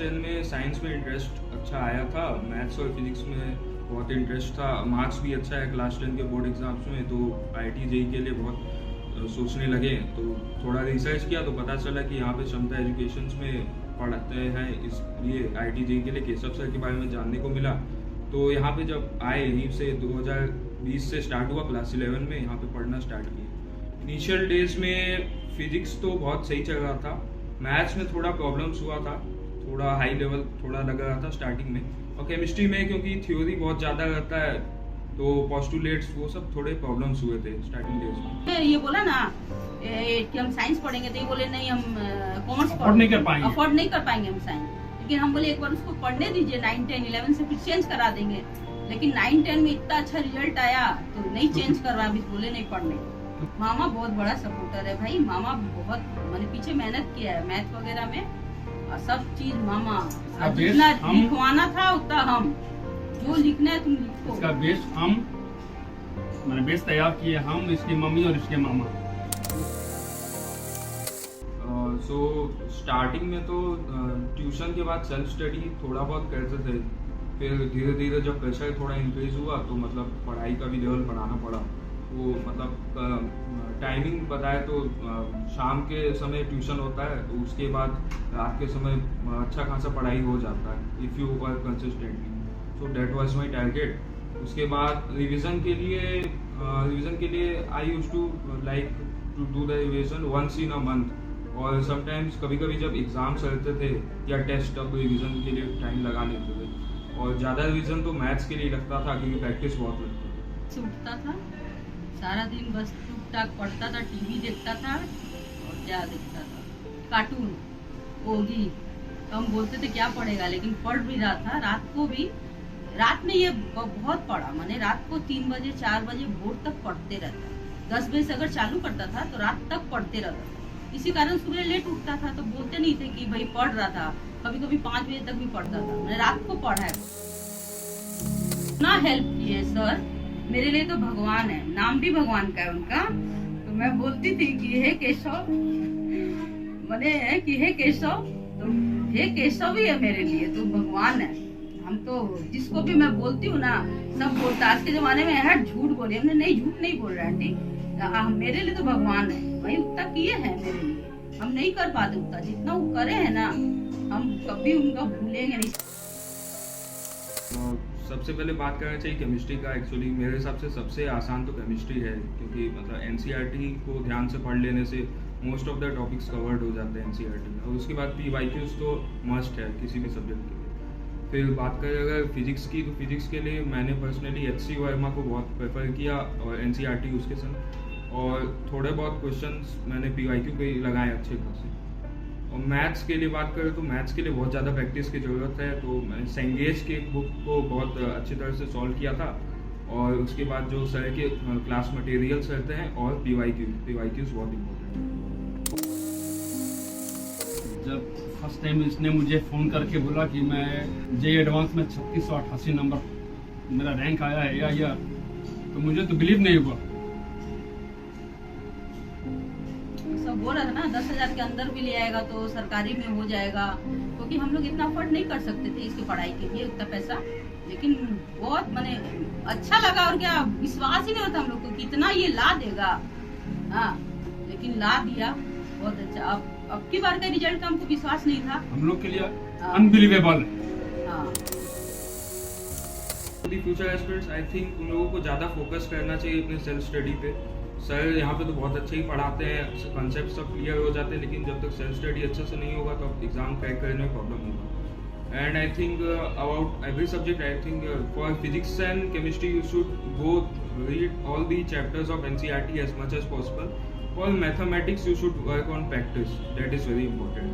10 में साइंस में इंटरेस्ट अच्छा आया था, मैथ्स और फिजिक्स में बहुत इंटरेस्ट था। मार्क्स भी अच्छा है क्लास 10 के बोर्ड एग्जाम्स में, तो IIT JEE के लिए बहुत सोचने लगे। तो थोड़ा रिसर्च किया तो पता चला कि यहाँ पे क्षमता एजुकेशन में पढ़ाते हैं, इसलिए IIT JEE के लिए केशव सर के बारे में जानने को मिला। तो यहाँ पे जब आए, यहीं से 2020 से स्टार्ट हुआ, क्लास 11 में यहाँ पे पढ़ना स्टार्ट किया। इनिशियल डेज में फिजिक्स तो बहुत सही चल रहा था, मैथ्स में थोड़ा प्रॉब्लम्स हुआ था, थोड़ा हाई लेवल थोड़ा लग रहा था स्टार्टिंग में। और केमिस्ट्री में क्योंकि थ्योरी बहुत ज़्यादा रहता है तो पोस्टुलेट्स वो सब थोड़े प्रॉब्लम्स हुए थे स्टार्टिंग डेज में। ये बोला ना कि हम साइंस पढ़ेंगे, तो ये बोले नहीं हम कॉमर्स अफोर्ड नहीं कर पाएंगे हम साइंस। लेकिन हम बोले एक बार उसको पढ़ने दीजिए 9, 10, 11 से फिर चेंज करा देंगे। लेकिन 9, 10 में इतना अच्छा रिजल्ट आया तो नहीं चेंज करवा, अभी बोले नहीं पढ़ने। मामा बहुत बड़ा सपोर्टर है भाई, मामा बहुत मैंने पीछे मेहनत किया है मैथ वगैरह में, और सब चीज मामा। जितना लिखवाना था उतना हम, जो लिखना है तुम लिखो। इसका बेस मैंने बेस तैयार किए हम, इसकी मम्मी और इसके मामा। सो स्टार्टिंग में तो ट्यूशन के बाद सेल्फ स्टडी थोड़ा बहुत करते थे। फिर धीरे धीरे जब प्रेशर थोड़ा इंक्रीज हुआ तो मतलब पढ़ाई का भी लेवल बढ़ाना पड़ा। वो मतलब टाइमिंग बताए तो शाम के समय ट्यूशन होता है, तो उसके बाद रात के समय अच्छा खासा पढ़ाई हो जाता है if you work consistently. So that was my target. उसके बाद रिवीजन के लिए I used to like to do the revision once in a month. और समटाइम्स कभी कभी जब एग्जाम्स रहते थे या टेस्ट, तब रिवीजन के लिए टाइम लगा लेते थे। और ज़्यादा रिवीजन तो मैथ्स के लिए लगता था क्योंकि प्रैक्टिस बहुत लगती थी। उठता था सारा दिन बस टूक टाक पढ़ता था, टीवी देखता था और क्या देखता था, कार्टून ओगी। तो हम बोलते थे क्या पढ़ेगा, लेकिन पढ़ भी रहा था। रात में ये बहुत पढ़ा, मैंने रात को 3 बजे 4 बजे भोर तक पढ़ते रहता। 10 बजे से अगर चालू करता था तो रात तक पढ़ते रहता था। इसी कारण सुबह लेट उठता था, तो बोलते नहीं थे कि भाई पढ़ रहा था। कभी कभी 5 बजे तक भी पढ़ता था। मैंने रात को पढ़ा है। इतना हेल्प किए सर, मेरे लिए तो भगवान है, नाम भी भगवान का है उनका। तो मैं बोलती थी कि हे केशव, मैंने कि हे केशव, तो हे केशव ही है मेरे लिए, तो भगवान है। हम तो जिसको भी मैं बोलती हूँ ना, सब बोलता आज के जमाने में है झूठ बोली, हमने नहीं, झूठ नहीं बोल रहा आंटी, मेरे लिए तो भगवान है भाई। उतना किए हैं मेरे लिए, हम नहीं कर पाते उतना, जितना वो करे है ना, हम कभी उनका भूलेंगे नहीं। सबसे पहले बात करना चाहिए केमिस्ट्री का। एक्चुअली मेरे हिसाब से सबसे आसान तो केमिस्ट्री है, क्योंकि मतलब NCERT को ध्यान से पढ़ लेने से most of the topics covered हो जाते हैं NCERT में। और उसके बाद PYQs तो मस्ट है किसी भी सब्जेक्ट के लिए। फिर बात करें अगर फिजिक्स की, तो फिजिक्स के लिए मैंने पर्सनली HC वर्मा को बहुत प्रेफर किया और NCERT उसके संग, और थोड़े बहुत क्वेश्चंस मैंने PYQ पे लगाए अच्छे खासे। और मैथ्स के लिए बात करें तो मैथ्स के लिए बहुत ज़्यादा प्रैक्टिस की ज़रूरत है, तो मैंने सेंगेज के बुक को बहुत अच्छी तरह से सॉल्व किया था। और उसके बाद जो सर के क्लास मटेरियल्स रहते हैं और PYQs बहुत इम्पोर्टेंट है। जब फर्स्ट टाइम इसने मुझे फ़ोन करके बोला कि मैं JEE एडवांस में 3688 नंबर मेरा रैंक आया है या, तो मुझे तो बिलीव नहीं हुआ। बोल रहा था ना 10,000 के अंदर भी ले आएगा तो सरकारी में हो जाएगा, क्योंकि हम लोग इतना अफोर्ड नहीं कर सकते थे इसकी पढ़ाई के लिए उतना पैसा। लेकिन बहुत मैंने अच्छा लगा, और क्या विश्वास ही नहीं होता हम लोग को कितना ये ला देगा। हाँ, लेकिन ला दिया, बहुत अच्छा। अब की बार का रिजल्ट का हमको विश्वास नहीं था, हम लोग के लिए unbelievable. Future aspirants, I think उन लोगों को ज़्यादा फोकस करना चाहिए अपने सेल्फ स्टडी पे। सर यहाँ पे तो बहुत अच्छे ही पढ़ाते हैं, कॉन्सेप्ट सब क्लियर हो जाते हैं, लेकिन जब तक सेल्फ स्टडी अच्छे से नहीं होगा तो एग्जाम क्रैक करने में प्रॉब्लम होगा। And I think about every subject, I think for physics and chemistry you should go read all the chapters of NCERT as much as possible. For mathematics you should work on practice, that is very important.